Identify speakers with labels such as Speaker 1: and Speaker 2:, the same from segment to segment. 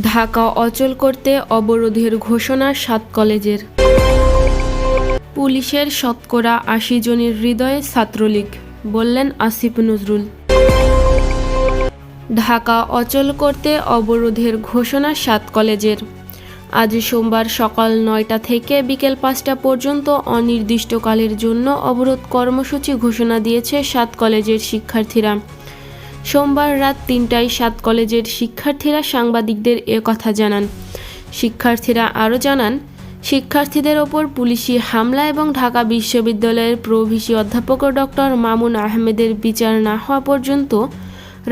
Speaker 1: ঢাকা অচল করতে অবরোধের ঘোষণা ৭ কলেজের। পুলিশের শতকরা ৮০ জনের হৃদয়ে ছাত্রলীগ, বললেন আসিফ নজরুল। ঢাকা অচল করতে অবরোধের ঘোষণা ৭ কলেজের। আজ সোমবার সকাল ৯টা থেকে বিকেল ৫টা পর্যন্ত অনির্দিষ্টকালের জন্য অবরোধ কর্মসূচি ঘোষণা দিয়েছে ৭ কলেজের শিক্ষার্থীরা। সোমবার রাত ৩টায় ৭ কলেজের শিক্ষার্থীরা সাংবাদিকদের কথা জানান। শিক্ষার্থীরা আরও জানান, শিক্ষার্থীদের ওপর পুলিশি হামলা এবং ঢাকা বিশ্ববিদ্যালয়ের প্রভিসি অধ্যাপক ডক্টর মামুন আহমেদের বিচার না হওয়া পর্যন্ত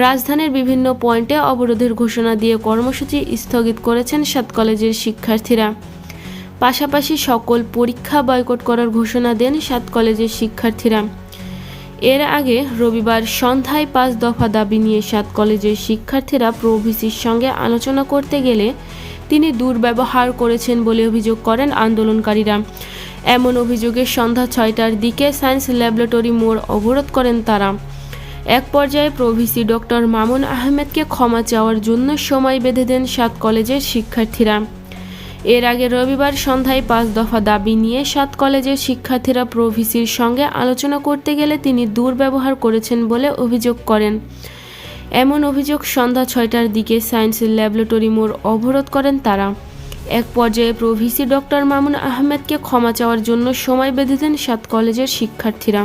Speaker 1: রাজধানীর বিভিন্ন পয়েন্টে অবরোধের ঘোষণা দিয়ে কর্মসূচি স্থগিত করেছেন ৭ কলেজের শিক্ষার্থীরা। পাশাপাশি সকল পরীক্ষা বয়কট করার ঘোষণা দেন ৭ কলেজের শিক্ষার্থীরা। এর আগে রবিবার সন্ধ্যায় ৫ দফা দাবি নিয়ে ৭ কলেজের শিক্ষার্থীরা প্রভিসির সঙ্গে আলোচনা করতে গেলে তিনি দুর্ব্যবহার করেছেন বলে অভিযোগ করেন আন্দোলনকারীরা। এমন অভিযোগে সন্ধ্যা ৬টার দিকে সায়েন্স ল্যাবরেটরি মোড় অবরোধ করেন তারা। এক পর্যায়ে প্রভিসি ডক্টর মামুন আহমেদকে ক্ষমা চাওয়ার জন্য সময় বেঁধে দেন ৭ কলেজের শিক্ষার্থীরা। এর আগে রবিবার সন্ধ্যায় ৫ দফা দাবি নিয়ে ৭ কলেজের শিক্ষার্থীরা প্রভিসির সঙ্গে আলোচনা করতে গেলে তিনি দুর্ব্যবহার করেছেন বলে অভিযোগ করেন। এমন অভিযোগ সন্ধ্যা ৬টার দিকে সায়েন্স ল্যাবরেটরি মোড় অবরোধ করেন তারা। এক পর্যায়ে প্রভিসি ডক্টর মামুন আহমেদকে ক্ষমা চাওয়ার জন্য সময় বেঁধে দেন ৭ কলেজের শিক্ষার্থীরা।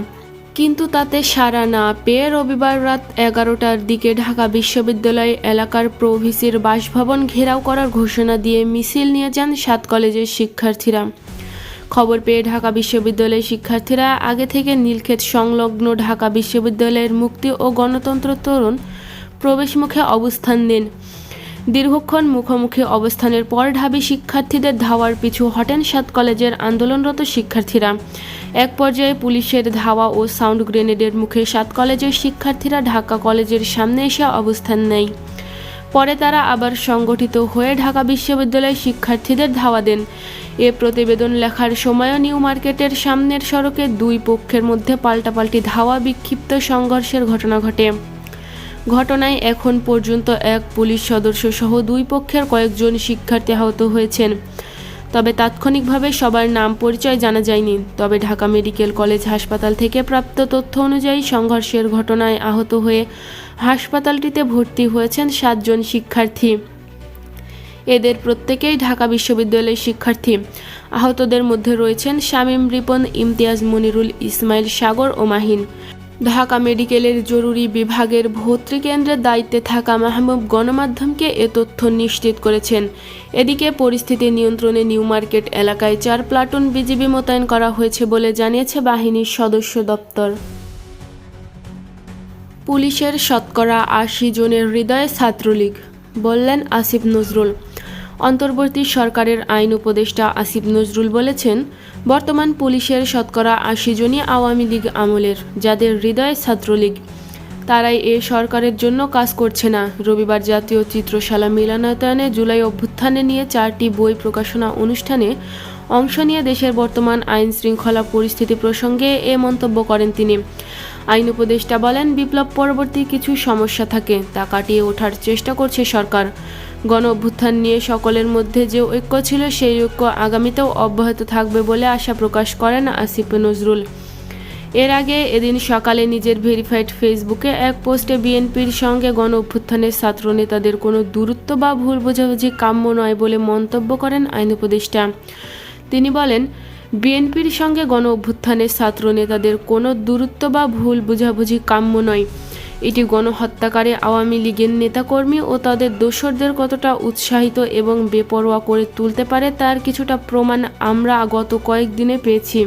Speaker 1: কিন্তু তাতে সাড়া না পেয়ে রবিবার রাত ১১টার দিকে ঢাকা বিশ্ববিদ্যালয় এলাকার প্রভিসির বাসভবন ঘেরাও করার ঘোষণা দিয়ে মিছিল নিয়ে যান ৭ কলেজের শিক্ষার্থীরা। খবর পেয়ে ঢাকা বিশ্ববিদ্যালয়ের শিক্ষার্থীরা আগে থেকে নীলক্ষেত সংলগ্ন ঢাকা বিশ্ববিদ্যালয়ের মুক্তি ও গণতন্ত্র তরুণ প্রবেশমুখে অবস্থান নেন। দীর্ঘক্ষণ মুখোমুখি অবস্থানের পর ঢাবি শিক্ষার্থীদের ধাওয়ার পিছু হটেন ৭ কলেজের আন্দোলনরত শিক্ষার্থীরা। এক পর্যায়ে পুলিশের ধাওয়া ও সাউন্ড গ্রেনেডের মুখে ৭ কলেজের শিক্ষার্থীরা ঢাকা কলেজের সামনে এসে অবস্থান নেয়। পরে তারা আবার সংগঠিত হয়ে ঢাকা বিশ্ববিদ্যালয়ের শিক্ষার্থীদের ধাওয়া দেন। এ প্রতিবেদন লেখার সময়ও নিউ মার্কেটের সামনের সড়কে দুই পক্ষের মধ্যে পাল্টাপাল্টি ধাওয়া বিক্ষিপ্ত সংঘর্ষের ঘটনা ঘটে। ঘটনায় এখন পর্যন্ত এক পুলিশ সদস্য সহ দুই পক্ষের কয়েকজন শিক্ষার্থী আহত হয়েছেন। তবে তাৎক্ষণিকভাবে সবার নাম পরিচয় জানা যায়নি। তবে ঢাকা মেডিকেল কলেজ হাসপাতাল থেকে প্রাপ্ত তথ্য অনুযায়ী সংঘর্ষের ঘটনায় আহত হয়ে হাসপাতালটিতে ভর্তি হয়েছেন ৭ জন শিক্ষার্থী। এদের প্রত্যেকেই ঢাকা বিশ্ববিদ্যালয়ের শিক্ষার্থী। আহতদের মধ্যে রয়েছেন শামীম, রিপন, ইমতিয়াজ, মনিরুল, ইসমাইল, সাগর ও মাহিন। ঢাকা মেডিকেলের জরুরি বিভাগের ভর্তি কেন্দ্রের দায়িত্বে থাকা মাহবুব গণমাধ্যমকে এ তথ্য নিশ্চিত করেছেন। এদিকে পরিস্থিতি নিয়ন্ত্রণে নিউ মার্কেট এলাকায় ৪ প্লাটুন বিজিবি মোতায়েন করা হয়েছে বলে জানিয়েছে বাহিনীর সদস্য দপ্তর। পুলিশের শতকরা ৮০ জনের হৃদয়ে ছাত্রলীগ, বললেন আসিফ নজরুল। অন্তর্বর্তী সরকারের আইন উপদেষ্টা আসিফ নজরুল বলেছেন, বর্তমান পুলিশের শতকরা ৮০ জনই আওয়ামী লীগ আমলের, যাদের হৃদয়ে ছাত্রলীগ। তারাই এ সরকারের জন্য কাজ করছে না। রবিবার জাতীয় চিত্রশালা মিলনায়তনে জুলাই অভ্যুত্থানে নিয়ে ৪টি বই প্রকাশনা অনুষ্ঠানে অংশ নিয়ে দেশের বর্তমান আইন শৃঙ্খলা পরিস্থিতি প্রসঙ্গে এ মন্তব্য করেন তিনি। আইন উপদেষ্টা বলেন, বিপ্লব পরবর্তী কিছু সমস্যা থাকে, তা কাটিয়ে ওঠার চেষ্টা করছে সরকার। গণ অভ্যুত্থান নিয়ে সকলের মধ্যে যে ঐক্য ছিল, সেই ঐক্য আগামীতেও অব্যাহত থাকবে বলে আশা প্রকাশ করেন আসিফ নজরুল। এর আগে এদিন সকালে নিজের ভেরিফাইড ফেসবুকে এক পোস্টে বিএনপির সঙ্গে গণ অভ্যুত্থানের ছাত্র নেতাদের কোনো দূরত্ব বা ভুল বোঝাবুঝি কাম্য নয় বলে মন্তব্য করেন আইন উপদেষ্টা। তিনি বলেন, বিএনপির সঙ্গে গণ অভ্যুত্থানের ছাত্র নেতাদের কোনো দূরত্ব বা ভুল বোঝাবুঝি কাম্য নয়। এটি গণহত্যাকারী আওয়ামী লীগের নেতাকর্মী ও তাদের দোসরদের কতটা উৎসাহিত এবং বেপরোয়া করে তুলতে পারে তার কিছুটা প্রমাণ আমরা গত কয়েকদিনে পেয়েছি।